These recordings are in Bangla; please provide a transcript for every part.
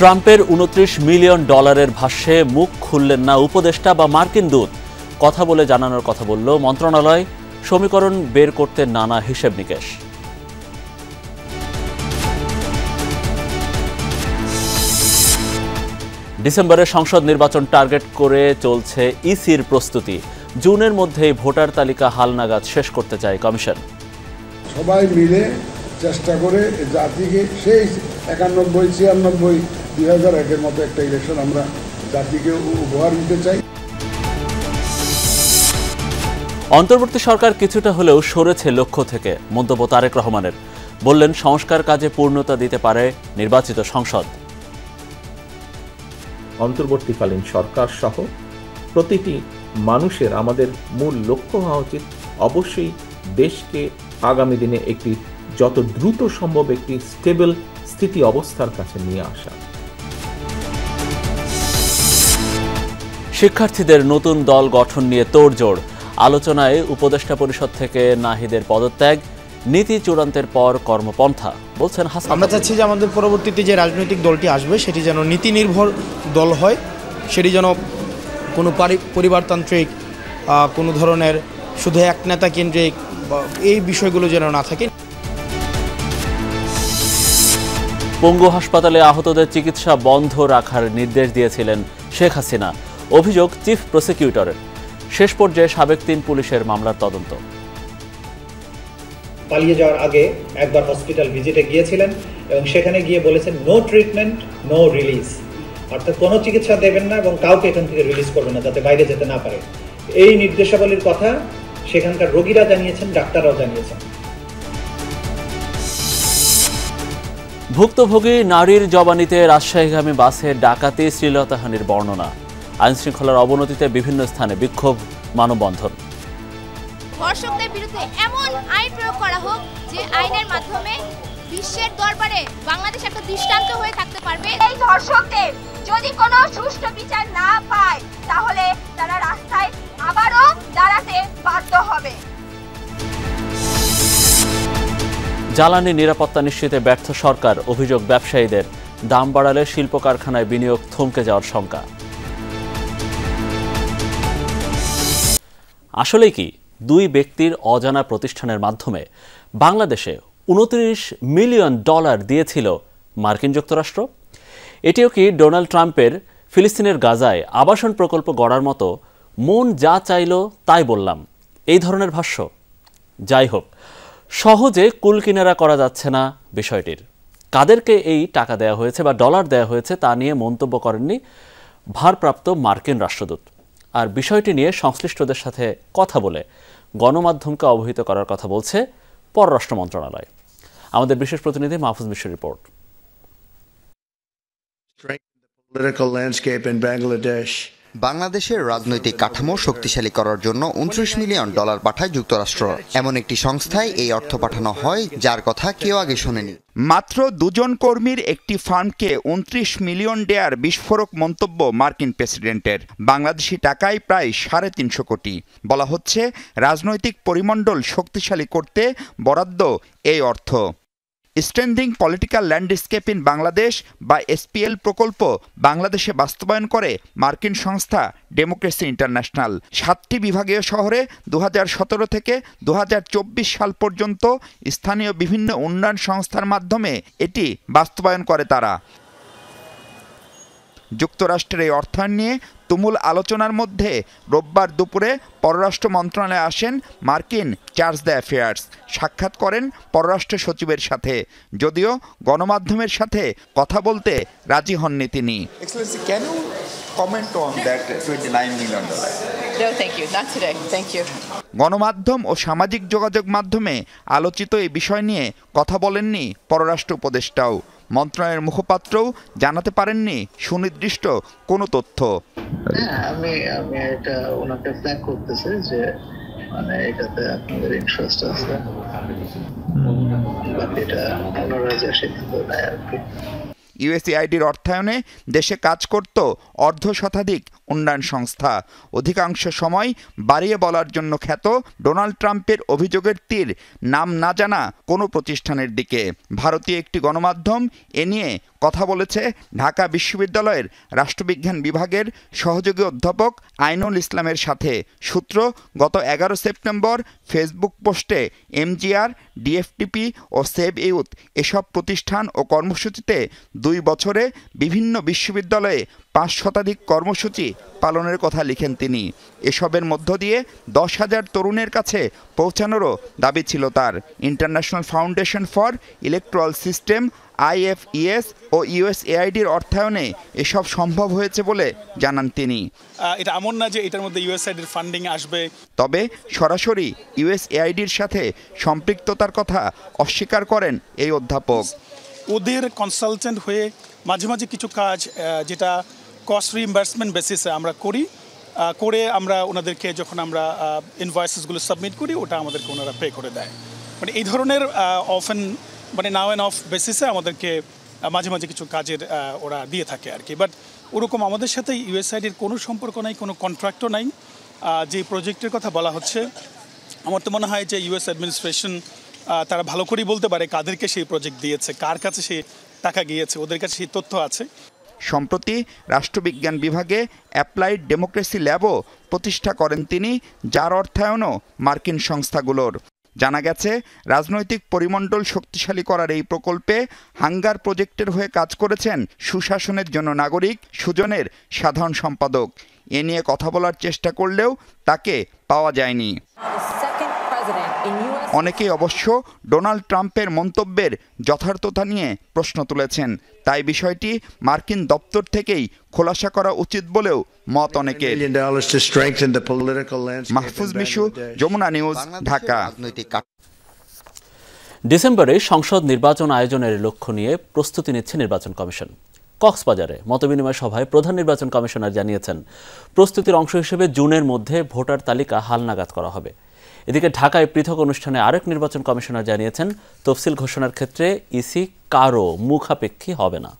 ট্রাম্পের $29 মিলিয়ন ভাষ্যে মুখ খুললেন না উপদেষ্টা বা মার্কিন দূত। কথা বলে জানানোর কথা বলল মন্ত্রণালয়। সমীকরণ বের করতে নানা হিসেব নিকেশ। ডিসেম্বরে সংসদ নির্বাচন টার্গেট করে চলছে ইসির প্রস্তুতি। জুনের মধ্যেই ভোটার তালিকা হালনাগাদ শেষ করতে চায় কমিশন। সবাই মিলে চেষ্টা করে জাতিকে সেই 91, 96, 2001-এর মতো একটা ইলেকশন আমরা জাতিকে উপহার দিতে চাই। অন্তর্বর্তী সরকার কিছুটা হলেও সরেছে লক্ষ্য থেকে, মন্তব্য তারেক রহমানের। বললেন সংস্কার কাজে পূর্ণতা দিতে পারে নির্বাচিত সংসদ। অন্তর্বর্তীকালীন সরকার সহ প্রতিটি মানুষের আমাদের মূল লক্ষ্য হওয়া উচিত অবশ্যই দেশকে আগামী দিনে একটি যত দ্রুত সম্ভব একটি স্টেবল স্থিতি অবস্থার কাছে নিয়ে আসা। শিক্ষার্থীদের নতুন দল গঠন নিয়ে তোড়জোড়। আলোচনায় উপদেষ্টা পরিষদ থেকে নাহিদের পদত্যাগ, নীতি চূড়ান্তের পর কর্মপন্থা, বলছেন হাসান। আমরা চাচ্ছি যে আমাদের পরবর্তীতে যে রাজনৈতিক দলটি আসবে সেটি যেন নীতি নির্ভর দল হয়, সেটি যেন কোনো পরিবারতান্ত্রিক কোনো ধরনের শুধু এক নেতা কেন্দ্রিক এই বিষয়গুলো যেন না থাকে। পঙ্গু হাসপাতালে আহতদের চিকিৎসা বন্ধ রাখার নির্দেশ দিয়েছিলেন শেখ হাসিনা। অভিযোগ চিফ প্রসিকিউটরের। শেষ পর্যায়ে সাবেক 3 পুলিশের মামলার তদন্ত। পালিয়ে যাওয়ার আগে একবার হসপিটাল ভিজিটে গিয়েছিলেন এবং সেখানে গিয়ে বলেছেন নো ট্রিটমেন্ট, নো রিলিজ, অর্থাৎ কোনো চিকিৎসা দেবেন না এবং কাউকে এখান থেকে রিলিজ করবেন না যাতে বাইরে যেতে না পারে। এই নির্দেশাবলীর কথা সেখানকার রোগীরা জানিয়েছেন, ডাক্তাররাও জানিয়েছেন। ভুক্তভোগী নারীর জবানিতে রাজশাহীগামী বাসে ডাকাতি, শ্লীলতাহানির বর্ণনা। আইনশৃঙ্খলার অবনতিতে বিভিন্ন স্থানে বিক্ষোভ, মানববন্ধন। ধর্ষকদের বিরুদ্ধে এমন আইন প্রয়োগ করা হোক যে আইনের মাধ্যমে বিশ্বের দরবারে বাংলাদেশ একটা দৃষ্টান্ত হয়ে থাকতে পারবে। এই ধর্ষকদের যদি কোনো সুষ্ঠু বিচার না পায় তাহলে তারা রাস্তায় আবারও দাঁড়াতে বাধ্য হবে। জ্বালানি নিরাপত্তা নিশ্চিতে ব্যর্থ সরকার, অভিযোগ ব্যবসায়ীদের। দাম বাড়ালে শিল্প কারখানায় বিনিয়োগ থমকে যাওয়ার শঙ্কা। আসলে কি 2 ব্যক্তির অজানা প্রতিষ্ঠানের মাধ্যমে বাংলাদেশে $29 মিলিয়ন দিয়েছিল মার্কিন যুক্তরাষ্ট্র? এটিও কি ডোনাল্ড ট্রাম্পের ফিলিস্তিনের গাজায় আবাসন প্রকল্প গড়ার মতো মন যা চাইল তাই বললাম এই ধরনের ভাষ্য? যাই হোক, সহজে কুলকিনারা করা যাচ্ছে না বিষয়টির। কাদেরকে এই টাকা দেওয়া হয়েছে বা ডলার দেওয়া হয়েছে তা নিয়ে মন্তব্য করেননি ভারপ্রাপ্ত মার্কিন রাষ্ট্রদূত। আর বিষয়টি নিয়ে সংশ্লিষ্টদের সাথে কথা বলে গণমাধ্যমকে অবহিত করার কথা বলছে পররাষ্ট্র মন্ত্রণালয়। আমাদের বিশেষ প্রতিনিধি মাহফুজ মিশরের রিপোর্ট। বাংলাদেশের রাজনৈতিক কাঠামো শক্তিশালী করার জন্য $29 মিলিয়ন পাঠায় যুক্তরাষ্ট্র। এমন একটি সংস্থায় এই অর্থ পাঠানো হয় যার কথা কেউ আগে শোনেনি। মাত্র 2 জন কর্মীর একটি ফার্মকে $29 মিলিয়ন দেয়ার বিস্ফোরক মন্তব্য মার্কিন প্রেসিডেন্টের। বাংলাদেশি টাকায় প্রায় 350 কোটি। বলা হচ্ছে রাজনৈতিক পরিমণ্ডল শক্তিশালী করতে বরাদ্দ এই অর্থ। Strengthening political landscape in Bangladesh বা SPL প্রকল্প বাংলাদেশে বাস্তবায়ন করে মার্কিন সংস্থা ডেমোক্রেসি ইন্টারন্যাশনাল। 7টি বিভাগীয় শহরে 2017 থেকে 2024 সাল পর্যন্ত স্থানীয় বিভিন্ন উন্নয়ন সংস্থার মাধ্যমে এটি বাস্তবায়ন করে তারা। যুক্তরাষ্ট্রের এই অর্থায়ন নিয়ে তুমুল আলোচনার মধ্যে রোববার দুপুরে পররাষ্ট্র মন্ত্রণালয়ে আসেন মার্কিন চার্জ দ্য অ্যাফেয়ার্স। সাক্ষাৎ করেন পররাষ্ট্র সচিবের সাথে, যদিও গণমাধ্যমের সাথে কথা বলতে রাজি হননি তিনি। গণমাধ্যম ও সামাজিক যোগাযোগ মাধ্যমে আলোচিত এই বিষয় নিয়ে কথা বলেননি পররাষ্ট্র উপদেষ্টাও। মন্ত্রণালয়ের মুখপাত্রও জানাতে পারেননি সুনির্দিষ্ট কোনো তথ্য। আমি এটা ওনাকে ফ্ল্যাগ করতেছি যে মানে এটাতে আপনাদের ইন্টারেস্ট আছে, বাকি এটা ওনারা যে সিদ্ধান্ত নেয় আর কি। ইউএসএআইডির অর্থায়নে দেশে কাজ করত অর্ধশতাধিক উন্নয়ন সংস্থা। অধিকাংশ সময় বাড়িয়ে বলার জন্য খ্যাত ডোনাল্ড ট্রাম্পের অভিযোগের তীর নাম না জানা কোনো প্রতিষ্ঠানের দিকে। ভারতীয় একটি গণমাধ্যম এ নিয়ে কথা বলেছে ঢাকা বিশ্ববিদ্যালয়ের রাষ্ট্রবিজ্ঞান বিভাগের সহযোগী অধ্যাপক আইনুল ইসলামের সাথে। সূত্র, গত 11 সেপ্টেম্বর ফেসবুক পোস্টে এমজিআর, ডিএফটিপি ও সেভ ইউথ এসব প্রতিষ্ঠান ও কর্মসূচিতে 2 বছরে বিভিন্ন বিশ্ববিদ্যালয়ে 5 শতাধিক কর্মসূচি পালনের কথা লিখেন তিনি। এসবের মধ্য দিয়ে 10,000 তরুণের কাছে পৌঁছানোরও দাবি ছিল তার। International foundation for electoral system IFES ও ইউএসএআইডির অর্থায়নে এসব সম্ভব হয়েছে বলে জানান তিনি। এটা এমন না যে এটার মধ্যে ইউএসএআইডির ফান্ডিং আসবে, তবে সরাসরি ইউএসএআইডির সাথে সম্পৃক্ততার কথা অস্বীকার করেন এই অধ্যাপক। ওদের কনসালটেন্ট হয়ে মাঝে মাঝে কিছু কাজ যেটা কস্ট রিইম্বার্সমেন্ট বেসিসে আমরা করে আমরা ওনাদেরকে যখন আমরা ইনভয়েসেসগুলো সাবমিট করি ওটা আমাদেরকে ওনারা পে করে দেয়। মানে এই ধরনের অফেন মানে নাও অ্যান্ড অফ বেসিসে আমাদেরকে মাঝে মাঝে কিছু কাজের ওরা দিয়ে থাকে আর কি। বাট ওরকম আমাদের সাথে ইউএসআইডির কোনো সম্পর্ক নাই, কোনো কন্ট্রাক্টও নাই। যে প্রজেক্টের কথা বলা হচ্ছে আমার তো মনে হয় যে ইউএস অ্যাডমিনিস্ট্রেশন তারা ভালো করেই বলতে পারে কাদেরকে সেই প্রজেক্ট দিয়েছে, কার কাছে সেই টাকা গিয়েছে, ওদের কাছে সেই তথ্য আছে। সম্প্রতি রাষ্ট্রবিজ্ঞান বিভাগে অ্যাপ্লাইড ডেমোক্রেসি ল্যাবও প্রতিষ্ঠা করেন তিনি, যার অর্থায়নও মার্কিন সংস্থাগুলোর। জানা গেছে রাজনৈতিক পরিমণ্ডল শক্তিশালী করার এই প্রকল্পে হাঙ্গার প্রজেক্টের হয়ে কাজ করেছেন সুশাসনের জন্য নাগরিক সুজনের সাধারণ সম্পাদক। এ নিয়ে কথা বলার চেষ্টা করলেও তাকে পাওয়া যায়নি। অনেকেই অবশ্য ডোনাল্ড ট্রাম্পের মন্তব্যের যথার্থতা নিয়ে প্রশ্ন তুলেছেন, তাই বিষয়টি মার্কিন দপ্তর থেকেই খোলাসা করা উচিত বলেও মত অনেকের। মাহফুজ মিশু, যমুনা নিউজ, ঢাকা। ডিসেম্বরে সংসদ নির্বাচন আয়োজনের লক্ষ্য নিয়ে প্রস্তুতি নিচ্ছে নির্বাচন কমিশন। কক্সবাজারে মতবিনিময় সভায় প্রধান নির্বাচন কমিশনার জানিয়েছেন, প্রস্তুতির অংশ হিসেবে জুনের মধ্যে ভোটার তালিকা হালনাগাদ করা হবে। এদিকে ঢাকায় পৃথক অনুষ্ঠানে আরেক নির্বাচন কমিশনার জানিয়েছেন, তফসিল ঘোষণার ক্ষেত্রে ইসি কারও মুখাপেক্ষী হবে না।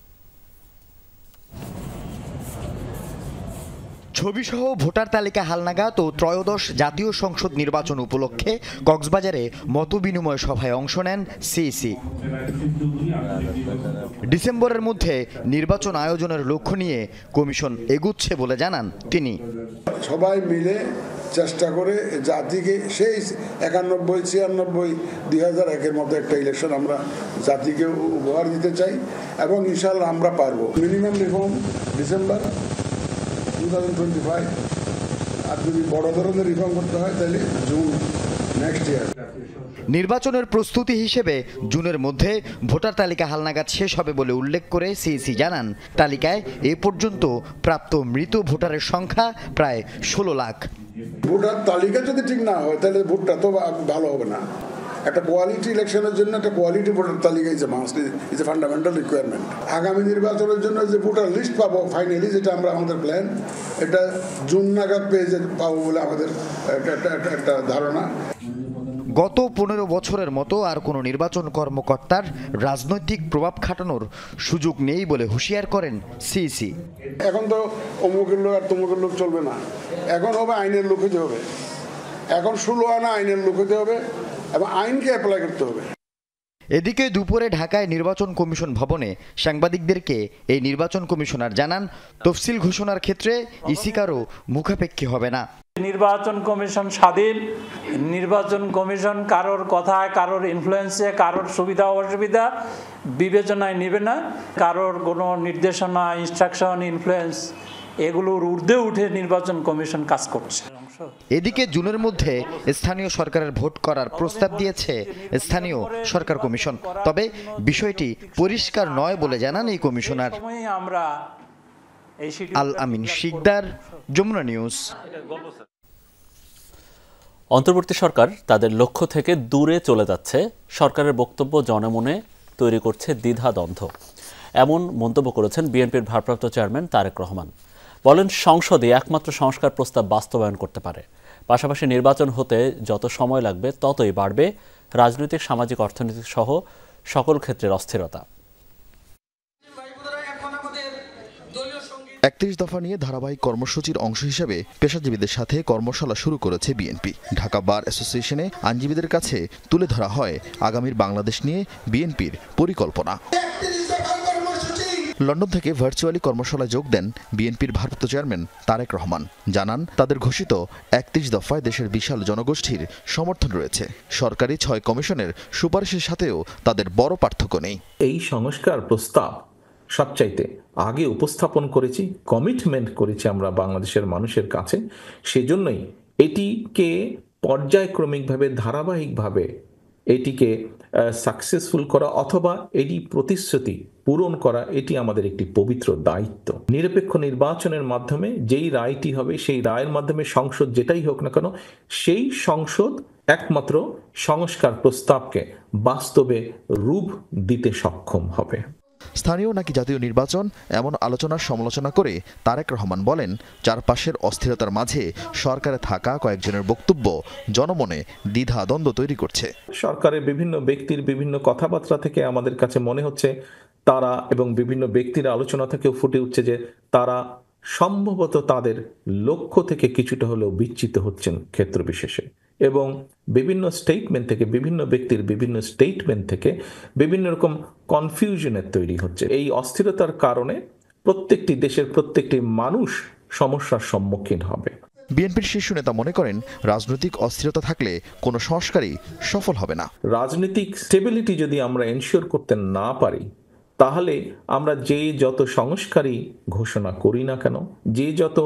ছবিসহ ভোটার তালিকা হালনাগাদ ও ত্রয়োদশ জাতীয় সংসদ নির্বাচন উপলক্ষে কক্সবাজারে মতবিনিময় সভায় অংশ নেন সিইসি। ডিসেম্বরের মধ্যে নির্বাচন আয়োজনের লক্ষ্য নিয়ে কমিশন এগুচ্ছে বলে জানান তিনি। সবাই মিলে চেষ্টা করে জাতিকে সেই 91, 96, 2001-এর মতো একটা ইলেকশন আমরা জাতিকে উপহার দিতে চাই এবং ইনশাআল্লাহ আমরা পারবো। মিনিমাম রিফর্ম ডিসেম্বর 2025, আর যদি বড় ধরনের রিফর্ম করতে হয় তাহলে জুন নেক্সট ইয়ার। নির্বাচনের প্রস্তুতি হিসেবে জুনের মধ্যে ভোটার তালিকা হালনাগাদ শেষ হবে বলে উল্লেখ করে সিইসি জানান, তালিকায় এ পর্যন্ত প্রাপ্ত মৃত ভোটারের সংখ্যা প্রায় 16 লাখ। ভোটার তালিকা যদি ঠিক না হয় তাহলে ভোটটা তো ভালো হবে না। একটা কোয়ালিটি ইলেকশনের জন্য একটা কোয়ালিটি ভোটার তালিকা is a must, is a fundamental requirement. আগামী নির্বাচনের জন্য যে ভোটার লিস্ট পাবো ফাইনালি, যেটা আমরা আমাদের প্ল্যান, এটা জুন নাগাদ পেয়ে পাবো বলে আমাদের একটা ধারণা। গত 15 বছরের মতো আর কোনো নির্বাচন কর্মকর্তার রাজনৈতিক প্রভাব খাটানোর সুযোগ নেই বলে হুঁশিয়ার করেন সিইসি। এখন তো অমুকের লোক আর তমুকের লোক চলবে না, এখন হবে আইনের লোক হতে হবে। এখন 16 আনা আইনের লোক হতে হবে এবং আইনকে অ্যাপ্লাই করতে হবে। এদিকে দুপুরে ঢাকায় নির্বাচন কমিশন ভবনে সাংবাদিকদেরকে এই নির্বাচন কমিশনার জানান, তফসিল ঘোষণার ক্ষেত্রে ইসি কারও মুখাপেক্ষী হবে না। নির্বাচন কমিশন স্বাধীন, নির্বাচন কমিশন কারোর কথায়, কারোর ইনফ্লুয়েন্সে, কারোর সুবিধা অসুবিধা বিবেচনায় নেবে না। কারোর কোনো নির্দেশনা, ইনস্ট্রাকশন, ইনফ্লুয়েন্স এগুলোর ঊর্ধ্বে উঠে নির্বাচন কমিশন কাজ করছে। এদিকে জুনের মধ্যে স্থানীয় সরকারের ভোট করার প্রস্তাব দিয়েছে স্থানীয় সরকার কমিশন, তবে বিষয়টি পরিষ্কার নয় বলে জানান এই কমিশনার। আল আমিন শিকদার, যমুনা নিউজ। অন্তর্বর্তী সরকার তাদের লক্ষ্য থেকে দূরে চলে যাচ্ছে, সরকারের বক্তব্য জনমনে তৈরি করছে দ্বিধাদ্বন্দ্ব, এমন মন্তব্য করেছেন বিএনপির ভারপ্রাপ্ত চেয়ারম্যান তারেক রহমান। বলেন, সংসদে একমাত্র সংস্কার প্রস্তাব বাস্তবায়ন করতে পারে, পাশাপাশি নির্বাচন হতে যত সময় লাগবে ততই বাড়বে রাজনৈতিক, সামাজিক, অর্থনৈতিক সহ সকল ক্ষেত্রের অস্থিরতা। ৩১ দফা নিয়ে ধারাবাহিক কর্মসূচির অংশ হিসেবে পেশাজীবীদের সাথে কর্মশালা শুরু করেছে বিএনপি। ঢাকা বার অ্যাসোসিয়েশনে আইনজীবীদের কাছে তুলে ধরা হয় আগামীর বাংলাদেশ নিয়ে বিএনপির পরিকল্পনা। লন্ডন থেকে ভার্চুয়ালি কর্মশালায় যোগ দেন বিএনপির ভারপ্রাপ্ত চেয়ারম্যান তারেক রহমান। জানান তাদের ঘোষিত ৩১ দফায় দেশের বিশাল জনগোষ্ঠীর সমর্থন রয়েছে। সরকারি ৬ কমিশনের সুপারিশের সাথেও তাদের বড় পার্থক্য নেই। এই সংস্কার প্রস্তাব সবচাইতে আগে উপস্থাপন করেছি, কমিটমেন্ট করেছি আমরা বাংলাদেশের মানুষের কাছে। সেজন্যই এটিকে পর্যায়ক্রমিকভাবে ধারাবাহিকভাবে এটিকে সাকসেসফুল করা অথবা এটি প্রতিশ্রুতি পূরণ করা, এটি আমাদের একটি পবিত্র দায়িত্ব। নিরপেক্ষ নির্বাচনের মাধ্যমে যেই রায়টি হবে, সেই রায়ের মাধ্যমে সংসদ যেটাই হোক না কেন, সেই সংসদ একমাত্র সংস্কার প্রস্তাবকে বাস্তবে রূপ দিতে সক্ষম হবে। স্থানীয় নাকি জাতীয় নির্বাচন, এমন আলোচনার সমালোচনা করে তারেক রহমান বলেন, চারপাশের অস্থিরতার মাঝে সরকারে থাকা কয়েকজনের বক্তব্য জনমনে দ্বিধা দ্বন্দ্ব তৈরি করছে। সরকারের বিভিন্ন ব্যক্তির বিভিন্ন কথাবার্তা থেকে আমাদের কাছে মনে হচ্ছে তারা, এবং বিভিন্ন ব্যক্তির আলোচনা থেকেও ফুটে উঠছে যে তারা সম্ভবত তাদের লক্ষ্য থেকে কিছুটা হলেও বিচ্যুত হচ্ছেন ক্ষেত্র বিশেষে, এবং বিভিন্ন স্টেটমেন্ট থেকে, বিভিন্ন ব্যক্তির বিভিন্ন স্টেটমেন্ট থেকে বিভিন্ন রকম কনফিউশনের তৈরি হচ্ছে। এই অস্থিরতার কারণে প্রত্যেকটি দেশের প্রত্যেকটি মানুষ সমস্যার সম্মুখীন হবে। বিএনপির শীর্ষ নেতা মনে করেন, রাজনৈতিক অস্থিরতা থাকলে কোনো সংস্কারই সফল হবে না। রাজনৈতিক স্টেবিলিটি যদি আমরা এনশিওর করতে না পারি, তাহলে আমরা যে যত সংস্কারই ঘোষণা করি না কেন, যে যত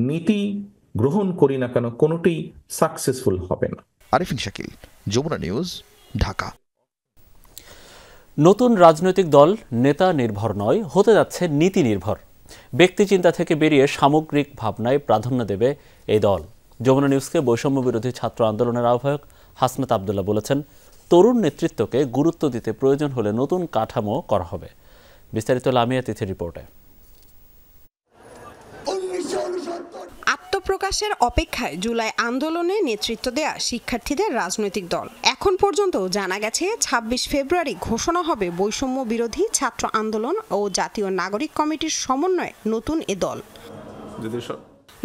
নীতি গ্রহণ করি না কেন, কোনোটি সাকসেসফুল হবে না। আরিফিন শাকিল, যমুনা নিউজ, ঢাকা। নতুন রাজনৈতিক দল নেতা নির্ভর নয়, হতে যাচ্ছে নীতি নির্ভর। ব্যক্তি চিন্তা থেকে বেরিয়ে সামগ্রিক ভাবনায় প্রাধান্য দেবে এই দল। যমুনা নিউজকে বৈষম্য বিরোধী ছাত্র আন্দোলনের আহ্বায়ক হাসনাত আবদুল্লাহ বলেছেন, তরুণ নেতৃত্বকে গুরুত্ব দিতে প্রয়োজন হলে নতুন কাঠামো করা হবে। বিস্তারিত লামিয়া তিথির রিপোর্টে। আত্মপ্রকাশের অপেক্ষায় জুলাই আন্দোলনে নেতৃত্ব দেয়া শিক্ষার্থীদের রাজনৈতিক দল। এখন পর্যন্ত জানা গেছে ২৬ ফেব্রুয়ারি ঘোষণা হবে বৈষম্য বিরোধী ছাত্র আন্দোলন ও জাতীয় নাগরিক কমিটির সমন্বয়ে নতুন এ দল।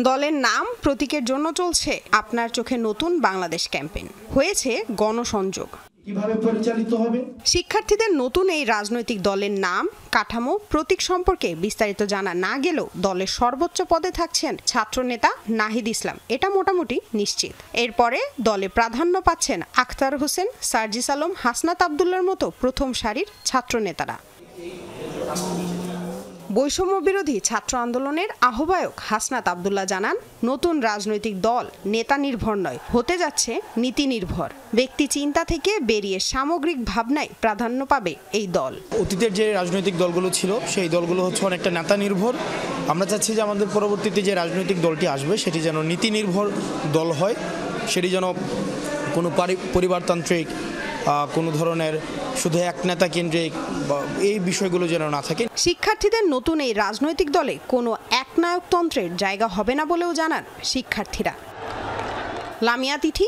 দলের নাম প্রতীকের জন্য চলছে আপনার চোখে নতুন বাংলাদেশ ক্যাম্পেইন। হয়েছে গণসংযোগ। কিভাবে পরিচালিত হবে? শিক্ষার্থীদের নতুন এই রাজনৈতিক দলের নাম, কাঠামো, প্রতীক সম্পর্কে বিস্তারিত জানা না গেলেও দলের সর্বোচ্চ পদে থাকছেন ছাত্রনেতা নাহিদ ইসলাম, এটা মোটামুটি নিশ্চিত। এরপরে দলে প্রাধান্য পাচ্ছেন আখতার হোসেন, সার্জিস আলম, হাসনাত আবদুল্লাহর মতো প্রথম সারির ছাত্রনেতারা। বৈষম্য বিরোধী ছাত্র আন্দোলনের আহ্বায়ক হাসনাত আবদুল্লাহ জানান, নতুন রাজনৈতিক দল নেতা নির্ভর নয়, হতে যাচ্ছে নীতি নির্ভর। ব্যক্তি চিন্তা থেকে বেরিয়ে সামগ্রিক ভাবনায় প্রাধান্য পাবে এই দল। অতীতের যে রাজনৈতিক দলগুলো ছিল, সেই দলগুলো হচ্ছে অনেকটা নেতা নির্ভর। আমরা চাচ্ছি যে আমাদের পরবর্তীতে যে রাজনৈতিক দলটি আসবে, সেটি যেন নীতি নির্ভর দল হয়। সেটি যেন কোনো পরিবারতান্ত্রিক, কোনো ধরনের শুধু এক নেতা কেন্দ্রিক এই বিষয়গুলো যেন না থাকে। শিক্ষার্থীদের নতুন এই রাজনৈতিক দলে কোনো একনায়কতন্ত্রের জায়গা হবে না বলেও জানান শিক্ষার্থীরা। লামিয়া তিথি,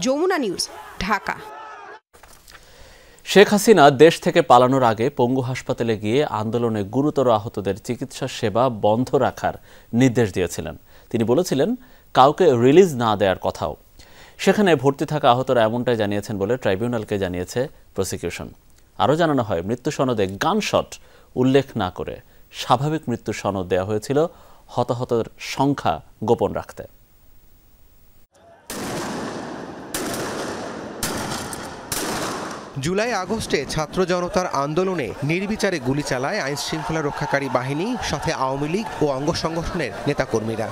যমুনা নিউজ, ঢাকা। শেখ হাসিনা দেশ থেকে পালানোর আগে পঙ্গু হাসপাতালে গিয়ে আন্দোলনে গুরুতর আহতদের চিকিৎসা সেবা বন্ধ রাখার নির্দেশ দিয়েছিলেন। তিনি বলেছিলেন, কাউকে রিলিজ না দেওয়ার কথাও। সেখানে ভর্তি থাকা আহতরা এমনটাই জানিয়েছেন বলে ট্রাইব্যুনালকে জানিয়েছে প্রসিকিউশন। আরও জানানো হয়, মৃত্যু সনদে গানশট উল্লেখ না করে স্বাভাবিক মৃত্যু সনদ দেওয়া হয়েছিল হতাহতের সংখ্যা গোপন রাখতে। জুলাই আগস্টে ছাত্র জনতার আন্দোলনে নির্বিচারে গুলি চালায় আইন শৃঙ্খলা রক্ষাকারী বাহিনী, সাথে আওয়ামী লীগ ও অঙ্গ সংগঠনের নেতাকর্মীরা।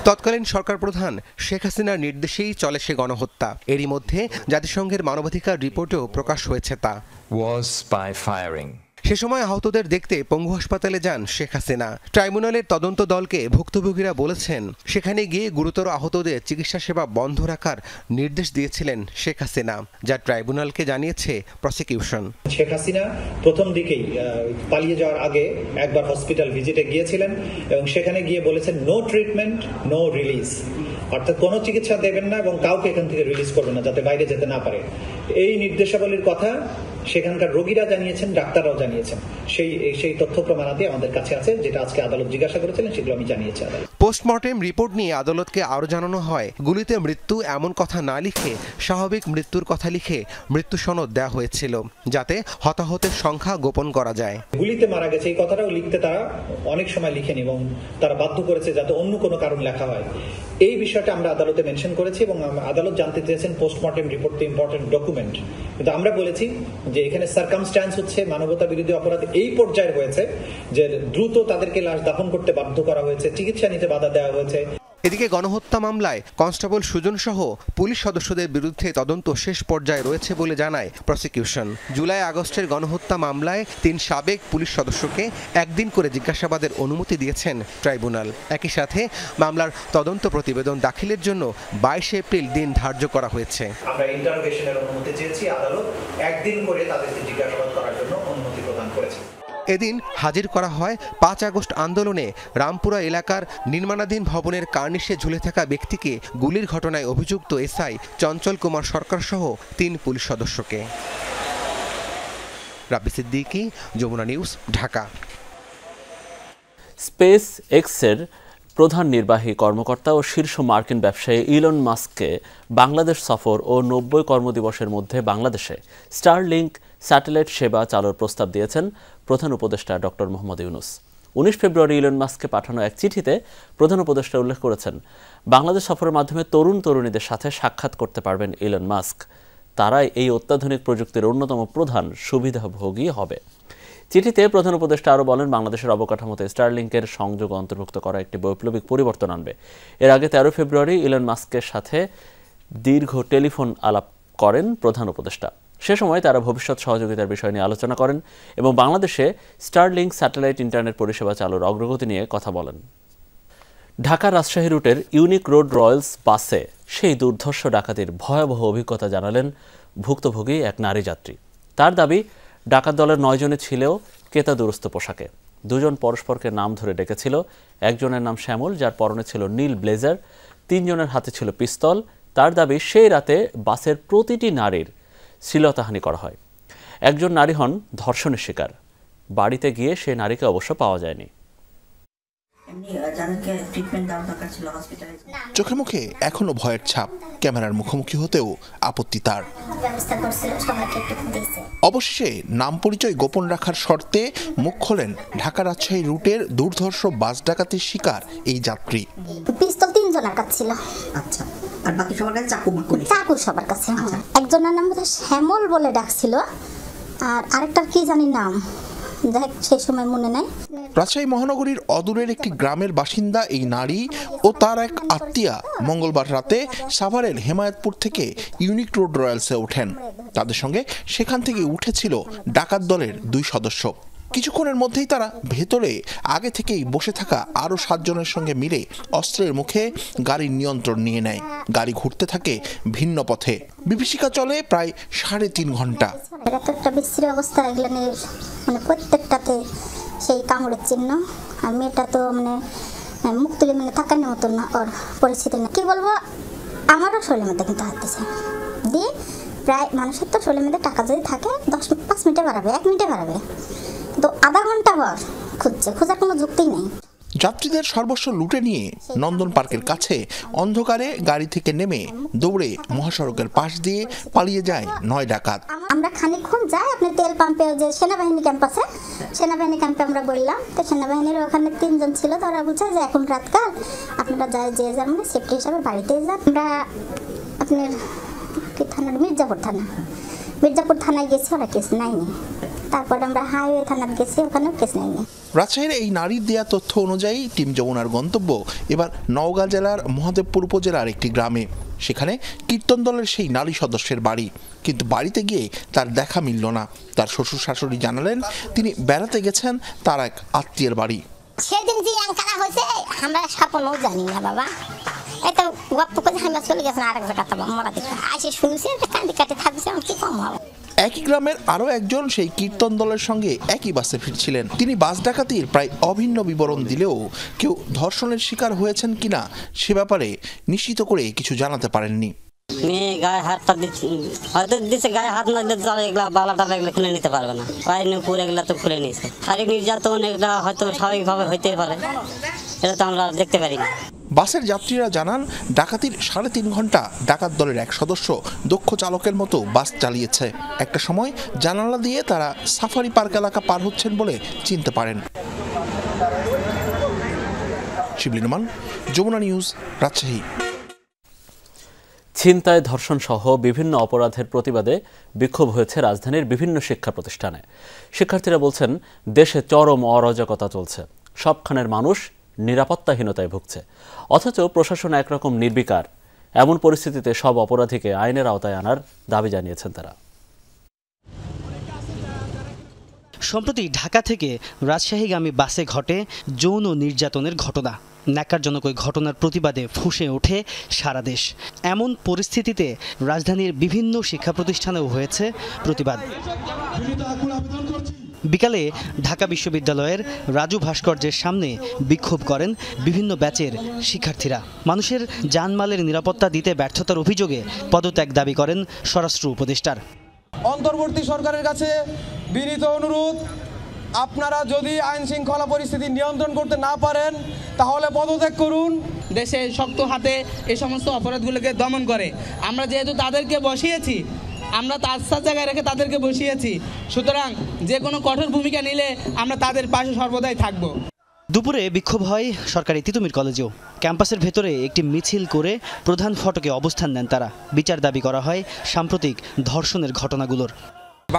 তৎকালীন সরকার প্রধান শেখ হাসিনার নির্দেশেই চলে সে গণহত্যা। এরই মধ্যে জাতিসংঘের মানবাধিকার রিপোর্টেও প্রকাশ হয়েছে তা। সে সময় আহতদের দেখতে পঙ্গু হাসপাতালে যান শেখ হাসিনা। ট্রাইব্যুনালের তদন্ত দলকে ভুক্তভোগীরা বলেছেন, সেখানে গিয়ে গুরুতর আহতদের চিকিৎসা সেবা বন্ধ রাখার নির্দেশ দিয়েছিলেন শেখ হাসিনা, যা ট্রাইব্যুনালকে জানিয়েছে প্রসিকিউশন। শেখ হাসিনা প্রথম দিকেই পালিয়ে যাওয়ার আগে একবার হসপিটাল ভিজিটে গিয়েছিলেন এবং সেখানে গিয়ে বলেছেন, নো ট্রিটমেন্ট, নো রিলিজ, অর্থাৎ কোনো চিকিৎসা দেবেন না এবং কাউকে এখান থেকে রিলিজ করবেন না, যাতে বাইরে যেতে না পারে। এই নির্দেশাবলীর কথা সেখানকার রোগীরা জানিয়েছেন, ডাক্তাররাও জানিয়েছেন। সেই তথ্য প্রমাণাদি আমাদের কাছে আছে, যেটা আজকে আদালত জিজ্ঞাসা করেছিলেন, সেগুলো আমি জানিয়েছি আদালত। পোস্টমর্টেম রিপোর্ট নিয়ে আদালতকে আরও জানানো হয়, গুলিতে মৃত্যু এমন কথা না লিখে স্বাভাবিক মৃত্যুর কথা লিখে মৃত্যু সনদ দেওয়া হয়েছিল, যাতে হতাহতের সংখ্যা গোপন করা যায়। গুলিতে মারা গেছে এই কথাটাও লিখতে তারা অনেক সময় লিখেনি এবং তারা বাধ্য করেছে যাতে অন্য কোনো কারণ লেখা হয়। এই বিষয়টা আমরা আদালতে মেনশন করেছি এবং আদালত জানতে চেয়েছেন পোস্টমর্টেম রিপোর্ট তো ইম্পর্টেন্ট ডকুমেন্ট, কিন্তু আমরা বলেছি যে এখানে সার্কামস্ট্যান্স হচ্ছে মানবতা বিরোধী অপরাধ এই পর্যায়ে হয়েছে যে দ্রুত তাদেরকে লাশ দাফন করতে বাধ্য করা হয়েছে, চিকিৎসা নিতে বাধা দেওয়া হয়েছে। এদিকে গণহত্যা মামলায় কনস্টেবল সুজন সহ পুলিশ সদস্যদের বিরুদ্ধে তদন্ত শেষ পর্যায়ে রয়েছে বলে জানায় প্রসিকিউশন। জুলাই আগস্টের গণহত্যা মামলায় 3 সাবেক পুলিশ সদস্যকে একদিন করে জিজ্ঞাসাবাদের অনুমতি দিয়েছেন ট্রাইব্যুনাল। একই সাথে মামলার তদন্ত প্রতিবেদন দাখিলের জন্য 22 এপ্রিল দিন ধার্য করা হয়েছে। আমরা ইন্টারোগেশনের অনুমতি চেয়েছি, আদালত একদিন করে তাদেরকে জিজ্ঞাসাবাদ করার জন্য অনুমতি প্রদান করেছে। এদিন হাজির করা হয় 5 আগস্ট আন্দোলনে রামপুরা এলাকার নির্মাণাধীন ভবনের কার্নিশে ঝুলে থাকা ব্যক্তিকে গুলির ঘটনায় অভিযুক্ত এসআই চঞ্চল কুমার সরকার সহ 3 পুলিশ সদস্যকে। রাব্বি সিদ্দিকী, যমুনা নিউজ, ঢাকা। স্পেস এক্সের প্রধান নির্বাহী কর্মকর্তা ও শীর্ষ মার্কিন ব্যবসায়ী ইলন মাস্ককে বাংলাদেশ সফর ও 90 কর্মদিবসের মধ্যে বাংলাদেশে স্টারলিংক স্যাটেলাইট সেবা চালুর প্রস্তাব দিয়েছেন প্রধান উপদেষ্টা ডক্টর মোহাম্মদ ইউনূস। 19 ফেব্রুয়ারি ইলন মাস্ককে পাঠানো এক চিঠিতে প্রধান উপদেষ্টা উল্লেখ করেছেন, বাংলাদেশ সফরের মাধ্যমে তরুণীদের সাথে সাক্ষাৎ করতে পারবেন ইলন মাস্ক। তারাই এই অত্যাধুনিক প্রযুক্তির অন্যতম প্রধান সুবিধাভোগী হবে। চিঠিতে প্রধান উপদেষ্টা আরও বলেন, বাংলাদেশের অবকাঠামোতে স্টারলিংকের সংযোগ অন্তর্ভুক্ত করা একটি বৈপ্লবিক পরিবর্তন আনবে। এর আগে 13 ফেব্রুয়ারি ইলন মাস্কের সাথে দীর্ঘ টেলিফোন আলাপ করেন প্রধান উপদেষ্টা। সে সময় তারা ভবিষ্যৎ সহযোগিতার বিষয় নিয়ে আলোচনা করেন এবং বাংলাদেশে স্টারলিংক স্যাটেলাইট ইন্টারনেট পরিষেবা চালুর অগ্রগতি নিয়ে কথা বলেন। ঢাকা রাজশাহী রুটের ইউনিক রোড রয়্যালস বাসে সেই দুর্ধর্ষ ডাকাতির ভয়াবহ অভিজ্ঞতা জানালেন ভুক্তভোগী এক নারী যাত্রী। তার দাবি, ডাকাত দলের 9 জনে ছিলেও কেতাদুরস্ত পোশাকে। 2 জন পরস্পরকে নাম ধরে ডেকেছিল। একজনের নাম শ্যামল, যার পরনে ছিল নীল ব্লেজার। 3 জনের হাতে ছিল পিস্তল। তার দাবি, সেই রাতে বাসের প্রতিটি নারীর শ্লীলতাহানি করা হয়। একজন নারী হন ধর্ষণের শিকার। বাড়িতে গিয়ে সেই নারীকে অবশ্য পাওয়া যায়নি। চোখে মুখে এখনো ভয়ের ছাপ, ক্যামেরার মুখোমুখি হতেও আপত্তি তার। অবশেষে নাম পরিচয় গোপন রাখার শর্তে মুখ খোলেন ঢাকা রাজশাহী রুটের দুর্ধর্ষ বাস ডাকাতির শিকার এই যাত্রী। পিস্তল 3 জনের কাছে ছিল। আচ্ছা, আর বাকি সবার কাছে চাকু সবার কাছে। একজনের নাম শ্যামল বলে ডাকছিল, আর আরেকটার কি জানি নাম, সেই সময় মনে নাই। রাজশাহী মহানগরীর অদূরের একটি গ্রামের বাসিন্দা এই নারী ও তার এক আত্মীয়া মঙ্গলবার রাতে সাভারের হেমায়েতপুর থেকে ইউনিক রোড রয়্যালসে ওঠেন। তাদের সঙ্গে সেখান থেকে উঠেছিল ডাকাত দলের 2 সদস্য। কিছুক্ষণের মধ্যেই তারা ভেতরে আগে থেকেই বসে থাকা আরও 7 জনের সঙ্গে মিলে অস্ত্রের মুখে গাড়ির নিয়ন্ত্রণ নিয়ে নেয়। গাড়ি ঘুরতে থাকে ভিন্ন পথে। বিভীষিকা চলে প্রায় 3.5 ঘন্টা। একটা বিশ্রী অবস্থা, এগুলো মানে প্রত্যেকটাতে সেই কামড়ের চিহ্ন। আর মেয়েটা তো মানে মুখ তুলে থাকার মতো না, ওর পরিস্থিতি না। কি বলবো, আমারও শরীরের মধ্যে কিন্তু হাত দিছে দিয়ে প্রায় মানুষের তো শরীরের মধ্যে টাকা যদি থাকে 5 মিনিটে বাড়াবে, 1 মিনিটে বাড়াবে, তো আধা ঘন্টা পর খোঁজার কোনো যুক্তি নেই। যাত্রীদের সর্বস্ব লুটে নিয়ে নন্দন পার্কের কাছে অন্ধকারে গাড়ি থেকে নেমে দৌড়ে মহাসড়কের পাশ দিয়ে পালিয়ে যায় 9 ডাকাত। আমরা খানিকক্ষণ যাই আপনার তেল পাম্পে, যে সেনাবাহিনী ক্যাম্প আছে, সেনাবাহিনী ক্যাম্পে আমরা বললাম, তো সেনাবাহিনীর ওখানে 3 জন ছিল। তো ওরা বলছে যে এখন রাতকাল আপনারা যে যার মানে সেফটি হিসাবে বাড়িতে যান। আমরা আপনার কি থানার মির্জাপুর থানায় গেছি, ওরা কেস নেয়নি। তারপর আমরা হাইওয়ে থানায় গেছি, ওখানেও কেস নেয়নি। রাজশাহীর এই নারীর দেয়া তথ্য অনুযায়ী টিম যমুনার গন্তব্য এবার নওগাঁ জেলার মহাদেবপুর উপজেলার একটি গ্রামে। সেখানে কীর্তন দলের সেই নারী সদস্যের বাড়ি, কিন্তু বাড়িতে গিয়ে তার দেখা মিলল না। তার শ্বশুর শাশুড়ি জানালেন তিনি বেড়াতে গেছেন তার এক আত্মীয়ের বাড়ি। সেদিন যে আঙ্কারা হয়েছে আমরা স্বপ্নও জানি না বাবা, এটা গপ্প করে আমরা চলে গেছেন আরেক জায়গাতে মরা দেখে আসে শুনছি, কান্দি কাটে থাকছে, আমার কি কম হবে। একই গ্রামের আরও একজন সেই কীর্তন দলের সঙ্গে একই বাসে ফিরছিলেন। তিনি বাস ডাকাতির প্রায় অভিন্ন বিবরণ দিলেও কেউ ধর্ষণের শিকার হয়েছেন কিনা সে ব্যাপারে নিশ্চিত করে কিছু জানাতে পারেননি। মেয়ে গায়ে হাতটা দিচ্ছে, হয়তো দিচ্ছে গায়ে হাত না দিলে তারা এগুলা বালা টালা এগুলো খুলে নিতে পারবে না, পায়ের নুপুর এগুলা তো খুলে নিয়েছে। শারীরিক নির্যাতন এগুলা হয়তো স্বাভাবিকভাবে হইতেই পারে, এটা তো আমরা দেখতে পারি না। বাসের যাত্রীরা জানান ডাকাতির 3.5 ঘন্টা ডাকাত দলের এক সদস্য দক্ষ চালকের মতো বাস চালিয়েছে। একটা সময় জানালা দিয়ে তারা সাফারি পার্ক এলাকা পার হচ্ছেন বলে চিনতে পারেন। শিবলী নোমান, যমুনা নিউজ, রাজশাহী। ছিনতাই, ধর্ষণ সহ বিভিন্ন অপরাধের প্রতিবাদে বিক্ষোভ হয়েছে রাজধানীর বিভিন্ন শিক্ষা প্রতিষ্ঠানে। শিক্ষার্থীরা বলছেন, দেশে চরম অরাজকতা চলছে, সবখানের মানুষ নিরাপত্তাহীনতায় ভুগছে, অথচ প্রশাসন একরকম নির্বিকার। এমন পরিস্থিতিতে সব অপরাধীকে আইনের আওতায় আনার দাবি জানিয়েছেন তারা। সম্প্রতি ঢাকা থেকে রাজশাহীগামী বাসে ঘটে যৌন নির্যাতনের ঘটনা। ন্যাক্কারজনক ওই ঘটনার প্রতিবাদে ফুঁসে ওঠে সারা দেশ। এমন পরিস্থিতিতে রাজধানীর বিভিন্ন শিক্ষা প্রতিষ্ঠানেও হয়েছে প্রতিবাদ। বিকালে ঢাকা বিশ্ববিদ্যালয়ের রাজু ভাস্কর্যের সামনে বিক্ষোভ করেন বিভিন্ন ব্যাচের শিক্ষার্থীরা। মানুষের জানমালের নিরাপত্তা দিতে ব্যর্থতার অভিযোগে পদত্যাগ দাবি করেন স্বরাষ্ট্র উপদেষ্টার। অন্তর্বর্তী সরকারের কাছে বিনীত অনুরোধ, আপনারা যদি আইন শৃঙ্খলা পরিস্থিতি নিয়ন্ত্রণ করতে না পারেন তাহলে পদত্যাগ করুন। দেশে শক্ত হাতে এই সমস্ত অপরাধগুলোকে দমন করে। আমরা যেহেতু তাদেরকে বসিয়েছি, আমরা আস্থার জায়গায় রেখে তাদেরকে বসিয়েছি, সুতরাং যে কোনো কঠোর ভূমিকা নিলে আমরা তাদের পাশে সর্বদাই থাকব। দুপুরে বিক্ষোভ হয় সরকারি তিতুমির কলেজেও। ক্যাম্পাসের ভেতরে একটি মিছিল করে প্রধান ফটকে অবস্থান নেন তারা। বিচার দাবি করা হয় সাম্প্রতিক ধর্ষণের ঘটনাগুলোর।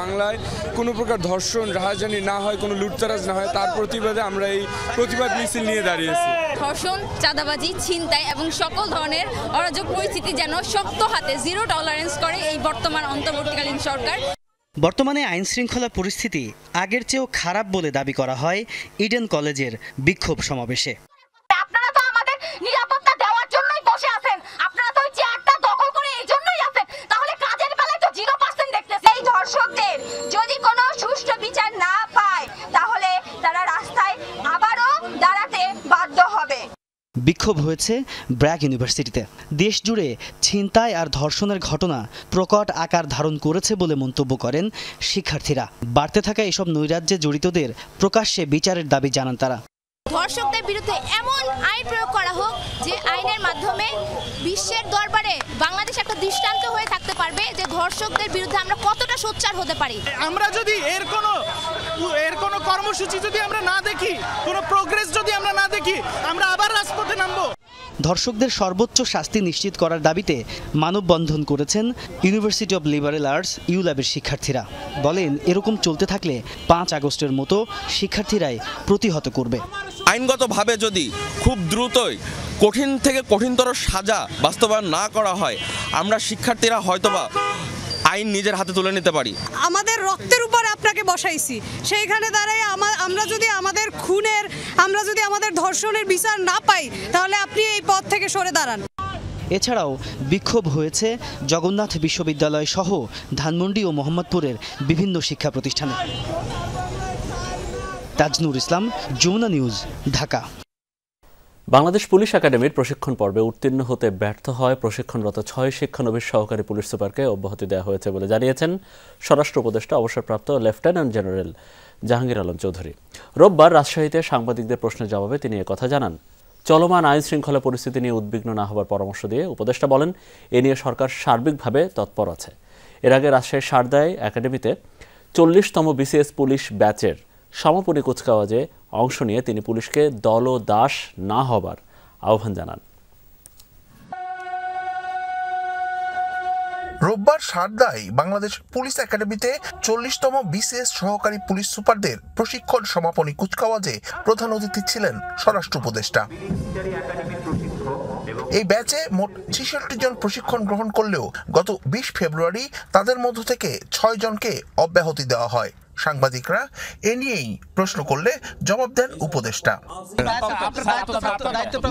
বাংলায় কোনো প্রকার ধর্ষণ, রাহাজানি না হয়, কোনো লুটতরাজ না হয়, তার প্রতিবাদে আমরা এই প্রতিবাদ মিছিল নিয়ে দাঁড়িয়েছি। ধর্ষণ, চাঁদাবাজি, ছিনতাই এবং সকল ধরনের অরাজক পরিস্থিতি যেন শক্ত হাতে জিরো টলারেন্স করে এই বর্তমান অন্তর্বর্তীকালীন সরকার। বর্তমানে আইন শৃঙ্খলা পরিস্থিতি আগের চেয়েও খারাপ বলে দাবি করা হয় ইডেন কলেজের বিক্ষোভ সমাবেশে। আপনারা তো আমাদের নিরাপত্তা দেওয়ার জন্যই বসে আছেন, আপনারা তো চেয়ারটা দখল করে এই জন্যই আছেন, তাহলে কাজের বেলায় তো 0% দেখতেছেন। এই ধর্ষকদের যদি কোনো সুষ্ঠু বিচার না পায় তাহলে তারা রাস্তায় আবারও দাঁড়াতে বাধ্য হবে। বিক্ষোভ হয়েছে ব্র্যাক ইউনিভার্সিটিতে। দেশ জুড়ে ছিনতাই আর ধর্ষণের ঘটনা প্রকট আকার ধারণ করেছে বলে মন্তব্য করেন শিক্ষার্থীরা। বাড়তে থাকা এসব নৈরাজ্যে জড়িতদের প্রকাশ্যে বিচারের দাবি জানান তারা। ধর্ষকদের বিরুদ্ধে এমন আইন প্রয়োগ করা হোক যে আইনের মাধ্যমে বিশ্বের দরবারে বাংলাদেশ একটা দৃষ্টান্ত হয়ে থাকতে পারবে যে ধর্ষকদের বিরুদ্ধে আমরা কতটা সোচ্চার হতে পারি। আমরা যদি এর কোনো কর্মসূচি যদি আমরা না দেখি, কোনো প্রোগ্রেস যদি আমরা না দেখি, আমরা আবার রাজপথে নামবো। ধর্ষকদের সর্বোচ্চ শাস্তি নিশ্চিত করার দাবিতে মানববন্ধন করেছেন ইউনিভার্সিটি অব লিবারেল আর্টস ইউল্যাবের শিক্ষার্থীরা। বলেন, এরকম চলতে থাকলে 5 আগস্টের মতো শিক্ষার্থীরাই প্রতিহত করবে। আইনগতভাবে যদি খুব দ্রুতই কঠিন থেকে কঠিনতর সাজা বাস্তবায়ন না করা হয়, আমরা শিক্ষার্থীরা হয়তোবা আইন নিজের হাতে তুলে নিতে পারি। আমাদের রক্তের উপর আপনাকে বসাইছি, সেইখানে দাঁড়ায় আমরা যদি আমাদের খুনের, আমরা যদি আমাদের ধর্ষণের বিচার না পাই, তাহলে আপনি এই পথ থেকে সরে দাঁড়ান। এছাড়াও বিক্ষোভ হয়েছে জগন্নাথ বিশ্ববিদ্যালয় সহ ধানমন্ডি ও মোহাম্মদপুরের বিভিন্ন শিক্ষা প্রতিষ্ঠানে। তাজনুর ইসলাম, যমুনা নিউজ, ঢাকা। বাংলাদেশ পুলিশ একাডেমির প্রশিক্ষণ পর্বে উত্তীর্ণ হতে ব্যর্থ হয় প্রশিক্ষণরত 6 শিক্ষানবিশ সহকারী পুলিশ সুপারকে অব্যাহতি দেওয়া হয়েছে বলে জানিয়েছেন স্বরাষ্ট্র উপদেষ্টা অবসরপ্রাপ্ত লেফটেন্যান্ট জেনারেল জাহাঙ্গীর আলম চৌধুরী। রোববার রাজশাহীতে সাংবাদিকদের প্রশ্নের জবাবে তিনি একথা জানান। চলমান আইন শৃঙ্খলা পরিস্থিতি নিয়ে উদ্বিগ্ন না হওয়ার পরামর্শ দিয়ে উপদেষ্টা বলেন, এ নিয়ে সরকার সার্বিকভাবে তৎপর আছে। এর আগে রাজশাহীর সারদায় একাডেমিতে 40তম বিসিএস পুলিশ ব্যাচের সমাপনী কুচকাওয়াজে অংশ নিয়ে তিনি পুলিশকে দলদাস না হবার আহ্বান জানান। রোববার সারদায় বাংলাদেশ পুলিশ একাডেমিতে 40তম বিসিএস সহকারী পুলিশ সুপারদের প্রশিক্ষণ সমাপনী কুচকাওয়াজে প্রধান অতিথি ছিলেন স্বরাষ্ট্র উপদেষ্টা। এই ব্যাচে মোট 66 জন প্রশিক্ষণ গ্রহণ করলেও গত 20 ফেব্রুয়ারি তাদের মধ্য থেকে 6 জনকে অব্যাহতি দেওয়া হয়। সাংবাদিকরা এ নিয়েই প্রশ্ন করলে জবাব দেন উপদেষ্টা।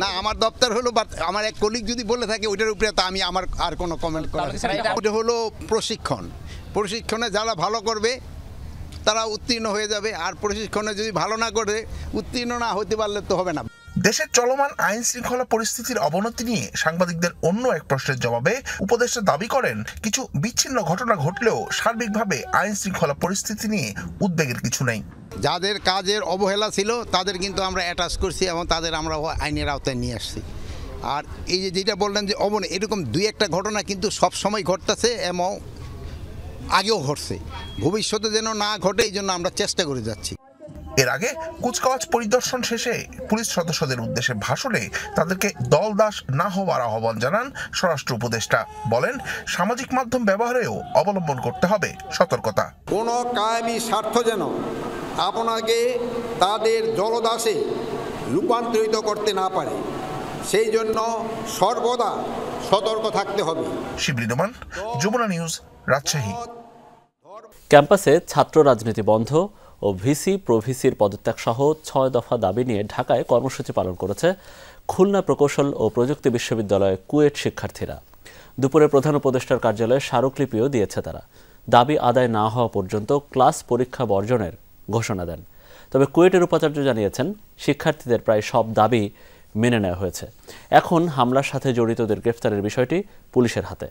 না, আমার দপ্তর হলো, আমার এক কলিগ যদি বলে থাকে ওইটার উপরে তো আমি আমার আর কোনো কমেন্ট করার, ওটা হলো প্রশিক্ষণে যারা ভালো করবে তারা উত্তীর্ণ হয়ে যাবে, আর প্রশিক্ষণে যদি ভালো না করে উত্তীর্ণ না হতে পারলে তো হবে না। দেশের চলমান আইন শৃঙ্খলা পরিস্থিতির অবনতি নিয়ে সাংবাদিকদের অন্য এক প্রশ্নের জবাবে উপদেষ্টা দাবি করেন, কিছু বিচ্ছিন্ন ঘটনা ঘটলেও সার্বিকভাবে আইন শৃঙ্খলা পরিস্থিতি নিয়ে উদ্বেগের কিছু নেই। যাদের কাজের অবহেলা ছিল তাদের কিন্তু আমরা অ্যাটাচ করছি এবং তাদের আমরা আইনের আওতায় নিয়ে আসছি। আর এই যে যেটা বললেন যে এরকম দুই একটা ঘটনা কিন্তু সব সময় ঘটতেছে এবং আগেও ঘটছে, ভবিষ্যতে যেন না ঘটে এই জন্য আমরা চেষ্টা করে যাচ্ছি। এর আগে কুচকাওয়াজ পরিদর্শন শেষে পুলিশ সদস্যদের উদ্দেশ্যে ভাষণে তাদেরকে দলদাস না হওয়ার আহ্বান জানান স্বরাষ্ট্র উপদেষ্টা। বলেন, সামাজিক মাধ্যম ব্যবহারেও অবলম্বন করতে হবে সতর্কতা। কোনো কায়েমি স্বার্থ যেন আপনাকে তাদের জলদাসে রূপান্তরিত করতে না পারে, সেই জন্য সর্বদা সতর্ক থাকতে হবে। শিবলি নোমান, যমুনা নিউজ, রাজশাহী। ক্যাম্পাসে ছাত্র রাজনীতি বন্ধ ও ভিসি প্রভিসির পদত্যাগ সহ 6 দফা দাবি নিয়ে ঢাকায় কর্মসূচি পালন করেছে খুলনা প্রকৌশল ও প্রযুক্তি বিশ্ববিদ্যালয়ে কুয়েট শিক্ষার্থীরা। দুপুরে প্রধান উপদেষ্টার কার্যালয়ে স্মারকলিপিও দিয়েছে তারা। দাবি আদায় না হওয়া পর্যন্ত ক্লাস পরীক্ষা বর্জনের ঘোষণা দেন। তবে কুয়েটের উপাচার্য জানিয়েছেন, শিক্ষার্থীদের প্রায় সব দাবি মেনে নেওয়া হয়েছে। এখন হামলার সাথে জড়িতদের গ্রেফতারের বিষয়টি পুলিশের হাতে।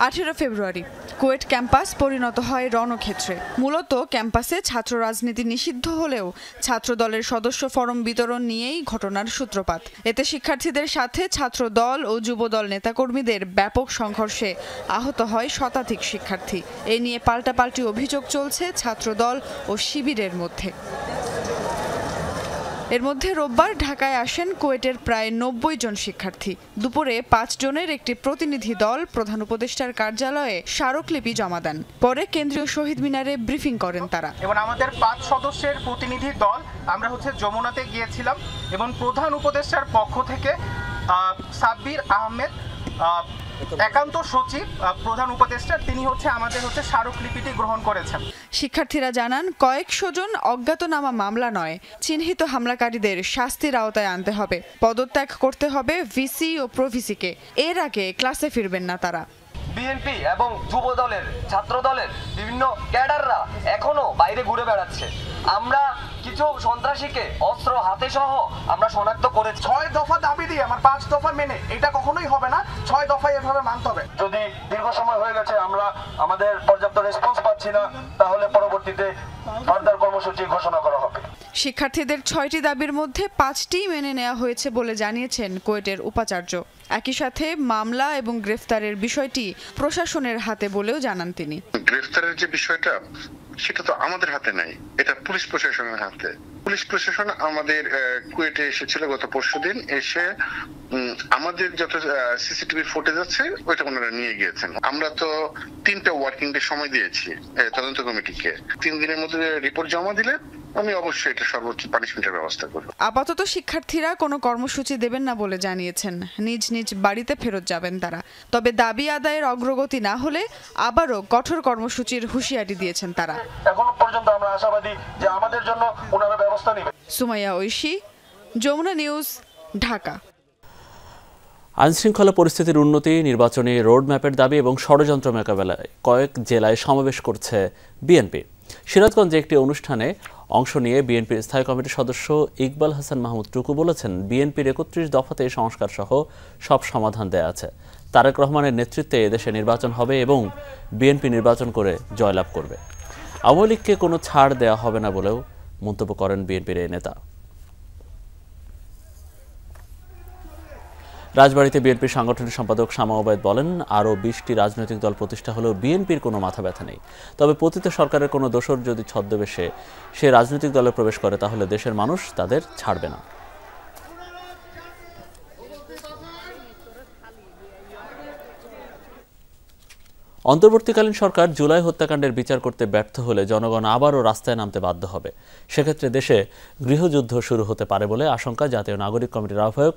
18 ফেব্রুয়ারি কুয়েট ক্যাম্পাস পরিণত হয় রণক্ষেত্রে। মূলত ক্যাম্পাসে ছাত্র রাজনীতি নিষিদ্ধ হলেও ছাত্র দলের সদস্য ফরম বিতরণ নিয়েই ঘটনার সূত্রপাত। এতে শিক্ষার্থীদের সাথে ছাত্র দল ও যুবদল নেতাকর্মীদের ব্যাপক সংঘর্ষে আহত হয় শতাধিক শিক্ষার্থী। এ নিয়ে পাল্টাপাল্টি অভিযোগ চলছে ছাত্রদল ও শিবিরের মধ্যে। এর মধ্যে রোববার ঢাকায় আসেন কুয়েটের প্রায় 90 জন শিক্ষার্থী। দুপুরে 5 জনের একটি প্রতিনিধি দল প্রধান উপদেষ্টার কার্যালয়ে স্মারকলিপি জমা দেন। পরে কেন্দ্রীয় শহীদ মিনারে ব্রিফিং করেন তারা। এবং আমাদের 5 সদস্যের প্রতিনিধি দল আমরা যমুনাতে গিয়েছিলাম এবং প্রধান উপদেষ্টার পক্ষ থেকে সাব্বির আহমেদ একান্ত সচিব প্রধান উপদেষ্টা তিনি আমাদের স্মারকলিপিটি গ্রহণ করেছেন। শিক্ষার্থীরা জানান, কয়েকশো জন অজ্ঞাতনামা মামলা নয়, চিহ্নিত হামলাকারীদের শাস্তির আওতায় আনতে হবে। পদত্যাগ করতে হবে ভিসি ও প্রভিসিকে। এর আগে ক্লাসে ফিরবেন না তারা। বিএনপি এবং যুব দলের ছাত্র দলের বিভিন্ন ক্যাডাররা এখনো বাইরে ঘুরে বেড়াচ্ছে। আমরা কিছু সন্ত্রাসীকে অস্ত্র হাতে সহ আমরা শনাক্ত করেছি। 6 দফা দাবি দিয়ে আমার 5 দফা মেনে এটা কখনোই হবে না। 6 দফা এভাবে মানতে হবে। যদি দীর্ঘ সময় হয়ে গেছে আমরা আমাদের পর্যাপ্ত রেসপন্স পাচ্ছি না, তাহলে পরবর্তীতে ফার্দার কর্মসূচি ঘোষণা করা হবে। শিক্ষার্থীদের 6টি দাবির মধ্যে 5টি মেনে নেওয়া হয়েছে বলে জানিয়েছেন কুয়েটের উপাচার্য। একই সাথে মামলা এবং গ্রেফতারের বিষয়টি প্রশাসনের হাতে বলেও জানান তিনি। গ্রেফতারের যে বিষয়টা সেটা তো আমাদের হাতে নাই, এটা পুলিশ প্রশাসনের হাতে। পুলিশ প্রশাসন আমাদের কুয়েটে এসেছিল গত পরশুদিন, এসে আমাদের যত সিসিটিভি ফুটেজ আছে ওইটা ওনারা নিয়ে গিয়েছেন। আমরা তো 3টা ওয়ার্কিং ডে সময় দিয়েছি তদন্ত কমিটিকে। 3 দিনের মধ্যে রিপোর্ট জমা দিলে আমি অবশ্যই এটা সর্বোচ্চ পানিশমেন্টের ব্যবস্থা করব। আপাতত শিক্ষার্থীরা কোনো কর্মসূচি দেবেন না বলে জানিয়েছেন। নিজ নিজ বাড়িতে ফেরত যাবেন তারা। তবে দাবি আদায়ের অগ্রগতি না হলে আবারও কঠোর কর্মসূচির হুঁশিয়ারি দিয়েছেন তারা। এখনো পর্যন্ত আমরা আশাবাদী যে আমাদের জন্য ওনারা ব্যবস্থা নেবেন। সুমাইয়া ঐশী, যমুনা নিউজ, ঢাকা। আইনশৃঙ্খলা পরিস্থিতির উন্নতি, নির্বাচনী রোডম্যাপের দাবি এবং ষড়যন্ত্র মোকাবেলায় কয়েক জেলায় সমাবেশ করছে বিএনপি। সিরাজগঞ্জে একটি অনুষ্ঠানে অংশ নিয়ে বিএনপির স্থায়ী কমিটির সদস্য ইকবাল হাসান মাহমুদ টুকু বলেছেন, বিএনপির 31 দফাতে সংস্কার সহ সব সমাধান দেয়া আছে। তারেক রহমানের নেতৃত্বে এদেশে নির্বাচন হবে এবং বিএনপি নির্বাচন করে জয়লাভ করবে। আওয়ামী লীগকে কোনো ছাড় দেওয়া হবে না বলেও মন্তব্য করেন বিএনপির এই নেতা। রাজবাড়ীতে বিএনপির সাংগঠনিক সম্পাদক শামা ওবায়দ বলেন, আরও 20টি রাজনৈতিক দল প্রতিষ্ঠা হলেও বিএনপির কোনো মাথা ব্যথা নেই। তবে পতিত সরকারের কোনো দোসর যদি ছদ্মবেশে সে রাজনৈতিক দলে প্রবেশ করে তাহলে দেশের মানুষ তাদের ছাড়বে না। অন্তর্বর্তীকালীন সরকার জুলাই হত্যাকাণ্ডের বিচার করতে ব্যর্থ হলে জনগণ আবারও রাস্তায় নামতে বাধ্য হবে। সেক্ষেত্রে দেশে গৃহযুদ্ধ শুরু হতে পারে বলে আশঙ্কা জাতীয় নাগরিক কমিটির আহ্বায়ক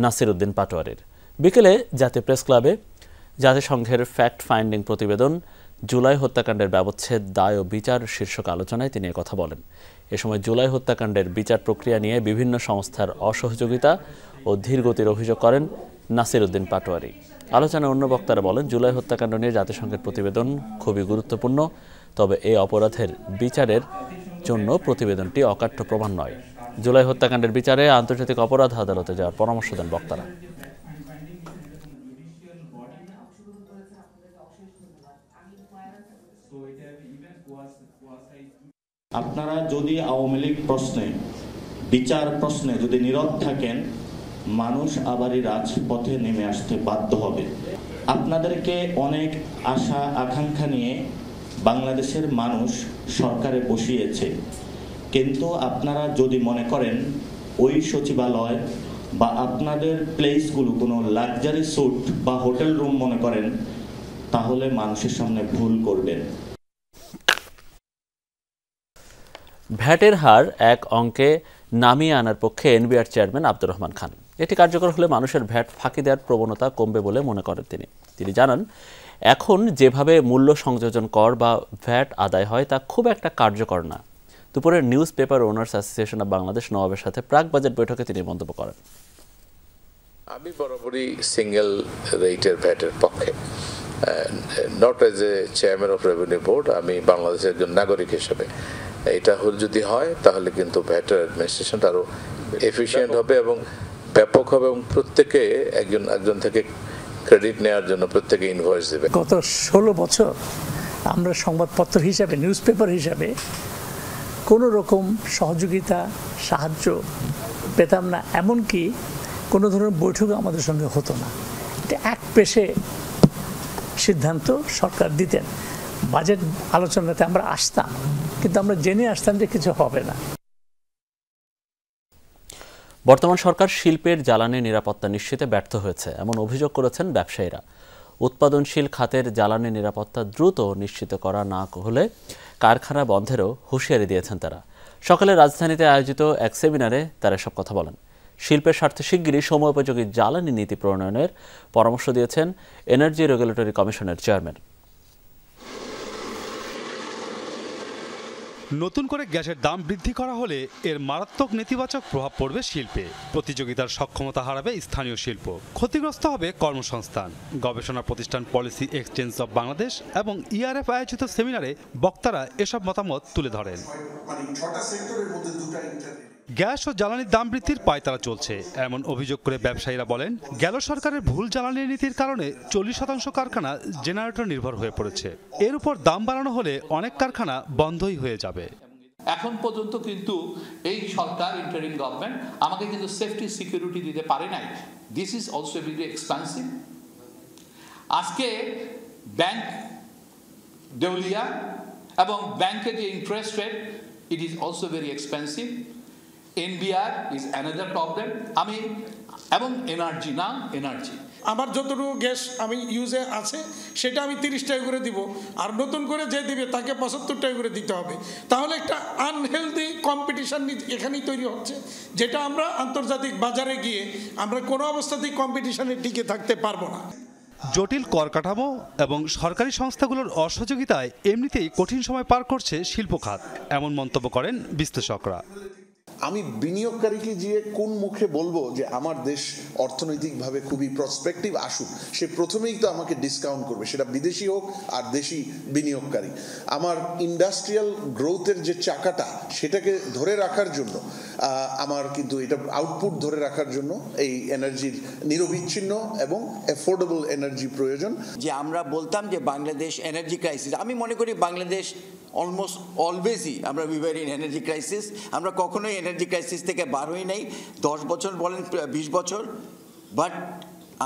নাসির উদ্দিন পাটোয়ারির। বিকেলে জাতীয় প্রেস ক্লাবে জাতিসংঘের ফ্যাক্ট ফাইন্ডিং প্রতিবেদন জুলাই হত্যাকাণ্ডের ব্যবচ্ছেদ, দায় ও বিচার শীর্ষক আলোচনায় তিনি কথা বলেন। এ সময় জুলাই হত্যাকাণ্ডের বিচার প্রক্রিয়া নিয়ে বিভিন্ন সংস্থার অসহযোগিতা ও ধীরগতির অভিযোগ করেন নাসির উদ্দিন পাটোয়ারি। আলোচনায় অন্য বক্তারা বলেন, জুলাই হত্যাকাণ্ড নিয়ে জাতিসংঘের প্রতিবেদন খুবই গুরুত্বপূর্ণ, তবে এই অপরাধের বিচারের জন্য প্রতিবেদনটি অকাট্য প্রমাণ নয়। জুলাই হত্যাকাণ্ডের বিচারে আন্তর্জাতিক অপরাধ আদালতে যাওয়ার পরামর্শ দেন বক্তারা। আপনারা যদি আওয়ামী লীগ প্রশ্নে, বিচার প্রশ্নে যদি নীরব থাকেন, মানুষ আবারই রাজপথে নেমে আসতে বাধ্য হবে। আপনাদেরকে অনেক আশা আকাঙ্ক্ষা নিয়ে বাংলাদেশের মানুষ সরকারে বসিয়েছে, কিন্তু আপনারা যদি মনে করেন ওই সচিবালয় বা আপনাদের প্লেসগুলো কোনো লাক্সারি স্যুট বা হোটেল রুম মনে করেন, তাহলে মানুষের সামনে ভুল করবেন। ভ্যাটের হার এক অঙ্কে নামিয়ে আনার পক্ষে এনবিআর চেয়ারম্যান আব্দুর রহমান খান। এটি কার্যকর হলে মানুষের ভ্যাট ফাঁকি দেওয়ার প্রবণতা কমবে বলে মনে করেন তিনি জানান, এখন যেভাবে মূল্য সংযোজন কর বা ভ্যাট আদায় হয় তা খুব একটা কার্যকর না। দুপুরে newspaper owners association of Bangladesh নওয়াবের সাথে প্রাক বাজেট বৈঠকে তিনি মন্তব্য করেন। আমি বরাবরই সিঙ্গেল রেটের ভ্যাটের পক্ষে, not as a chairman of revenue board, আমি বাংলাদেশের একজন নাগরিক হিসেবে এটা যদি হয় তাহলে কিন্তু ভ্যাটের অ্যাডমিনিস্ট্রেশনটা আরো এফিশিয়েন্ট হবে এবং ব্যাপক হবে এবং প্রত্যেকে একজন থেকে ক্রেডিট নেওয়ার জন্য প্রত্যেকে ইনভয়েস দেবে। গত 16 বছর আমরা সংবাদপত্র হিসাবে, নিউজ পেপার হিসাবে কোনো রকম সহযোগিতা, সাহায্য পেতাম না, এমনকি কোনো ধরনের বৈঠক আমাদের সঙ্গে হতো না। এটা এক পেশে সিদ্ধান্ত সরকার দিতেন। বাজেট আলোচনাতে আমরা আসতাম, কিন্তু আমরা জেনে আসতাম যে কিছু হবে না। বর্তমান সরকার শিল্পের জ্বালানি নিরাপত্তা নিশ্চিতে ব্যর্থ হয়েছে এমন অভিযোগ করেছেন ব্যবসায়ীরা। উৎপাদনশীল খাতের জ্বালানি নিরাপত্তা দ্রুত নিশ্চিত করা না হলে কারখানা বন্ধেরও হুঁশিয়ারি দিয়েছেন তারা। সকালে রাজধানীতে আয়োজিত এক সেমিনারে তারা এসব কথা বলেন। শিল্পের স্বার্থে শিগগিরই সময়োপযোগী জ্বালানি নীতি প্রণয়নের পরামর্শ দিয়েছেন এনার্জি রেগুলেটরি কমিশনের চেয়ারম্যান। নতুন করে গ্যাসের দাম বৃদ্ধি করা হলে এর মারাত্মক নেতিবাচক প্রভাব পড়বে শিল্পে। প্রতিযোগিতার সক্ষমতা হারাবে স্থানীয় শিল্প, ক্ষতিগ্রস্ত হবে কর্মসংস্থান। গবেষণা প্রতিষ্ঠান পলিসি এক্সচেঞ্জ অব বাংলাদেশ এবং ইআরএফ আয়োজিত সেমিনারে বক্তারা এসব মতামত তুলে ধরেন। গ্যাস ও জ্বালানির দাম বৃদ্ধির পায়তারা চলছে এমন অভিযোগ করে ব্যবসায়ীরা বলেন, গেল সরকারের ভুল জ্বালানি নীতির কারণে 40% কারখানা জেনারেটর নির্ভর হয়ে পড়েছে। এর উপর দাম বাড়ানো হলে অনেক কারখানা বন্ধই হয়ে যাবে। এখন পর্যন্ত কিন্তু এই সরকার, ইন্টারিম গভর্নমেন্ট আমাকে কিন্তু সেফটি সিকিউরিটি দিতে পারে নাই। This is also very expensive. আজকে ব্যাংক দেউলিয়া এবং ব্যাংকের যে interest rate, it is also very expensive. NBR is another problem. এবং এনার্জি আমার যতটুকু গ্যাস আমি ইউজে আছে সেটা আমি 30 টাকা করে দিব, আর নতুন করে যে দিবে তাকে 75 টাকা করে দিতে হবে। তাহলে একটা আনহেলদি কম্পিটিশন এখানেই তৈরি হচ্ছে, যেটা আমরা আন্তর্জাতিক বাজারে গিয়ে আমরা কোনো অবস্থাতেই কম্পিটিশনে টিকে থাকতে পারবো না। জটিল কর কাঠামো এবং সরকারি সংস্থাগুলোর অসহযোগিতায় এমনিতেই কঠিন সময় পার করছে শিল্প খাত, এমন মন্তব্য করেন বিশ্লেষকরা। আমি বিনিয়োগকারীকে গিয়ে কোন মুখে বলবো যে আমার দেশ অর্থনৈতিকভাবে খুবই প্রসপেক্টিভ আসুক, সে প্রথমেই তো আমাকে ডিসকাউন্ট করবে, সেটা বিদেশি হোক আর দেশি বিনিয়োগকারী। আমার ইন্ডাস্ট্রিয়াল গ্রোথের যে চাকাটা সেটাকে ধরে রাখার জন্য আমার কিন্তু এটা আউটপুট ধরে রাখার জন্য এই এনার্জির নিরবিচ্ছিন্ন এবং অ্যাফোর্ডেবল এনার্জি প্রয়োজন। যে আমরা বলতাম যে বাংলাদেশ এনার্জি ক্রাইসিস, আমি মনে করি বাংলাদেশ অলমোস্ট অলওয়েজই আমরা উই ইন এনার্জি ক্রাইসিস। আমরা কখনোই এনার্জি ক্রাইসিস থেকে বার হই নাই, 10 বছর বলেন 20 বছর, বাট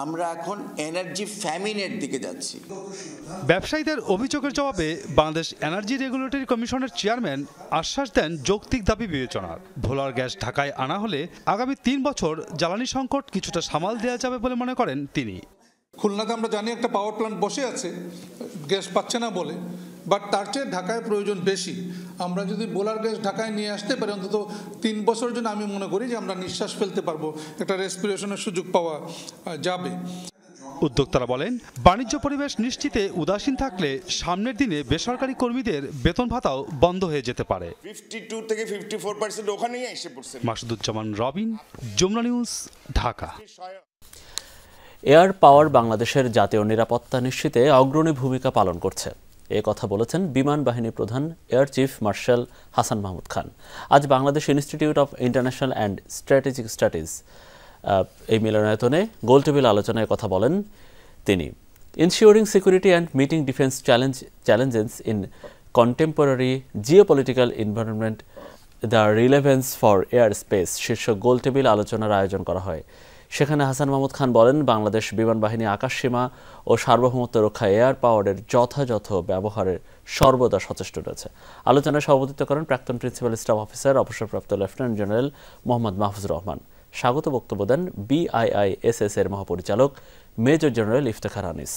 আমরা এখন এনার্জি ফ্যামিনের দিকে যাচ্ছি। ব্যবসায়ীদের অভিযোগের জবাবে বাংলাদেশ এনার্জি রেগুলেটরি কমিশনের চেয়ারম্যান আশ্বাস দেন যৌক্তিক দাবি বিবেচনার। ভোলার গ্যাস ঢাকায় আনা হলে আগামী 3 বছর জ্বালানি সংকট কিছুটা সামাল দেওয়া যাবে বলে মনে করেন তিনি। খুলনাতে আমরা জানি একটা পাওয়ার প্ল্যান্ট বসে আছে, গ্যাস পাচ্ছে না বলে, বাট তার চেয়ে ঢাকায় প্রয়োজন বেশি। আমরা যদি বোলার গ্যাস ঢাকায় নিয়ে আসতে পারি অন্তত 3 বছরের জন্য, আমি মনে করি যে আমরা নিঃশ্বাস ফেলতে পারবো, একটা রেসপিরেশনের সুযোগ পাওয়া যাবে। উদ্যোক্তারা বলেন, বাণিজ্য পরিবেশ নিশ্চিতে উদাসীন থাকলে সামনের দিনে বেসরকারি কর্মীদের বেতন ভাতাও বন্ধ হয়ে যেতে পারে। 52 থেকে 54% ওখানেই এসে পড়ছে। Masuduzzaman Robin, Jamuna news, Dhaka. Air power বাংলাদেশের জাতীয় নিরাপত্তা নিশ্চিতে অগ্রণী ভূমিকা পালন করছে। এ কথা বলেছেন বিমান বাহিনী প্রধান air chief marshal Hasan Mahmud Khan. আজ Bangladesh institute of international and strategic studies এই মিলনায়তনে গোলটেবিল আলোচনায় কথা বলেন তিনি। Ensuring security and meeting defense challenges in contemporary geopolitical environment, the relevance for airspace শীর্ষক গোলটেবিল আলোচনার আয়োজন করা হয়। সেখানে হাসান মাহমুদ খান বলেন, বাংলাদেশ বিমান বাহিনী আকাশসীমা ও সার্বভৌমত্ব রক্ষায় এয়ার পাওয়ারের যথাযথ ব্যবহারের সর্বদা সচেষ্ট রয়েছে। আলোচনায় সভাপতিত্ব করেন প্রাক্তন প্রিন্সিপাল স্টাফ অফিসার অবসরপ্রাপ্ত লেফটেন্যান্ট জেনারেল মোহাম্মদ মাহফুজুর রহমান। স্বাগত বক্তব্য দেন BIISS এর মহাপরিচালক মেজর জেনারেল ইফতেখার আনিস।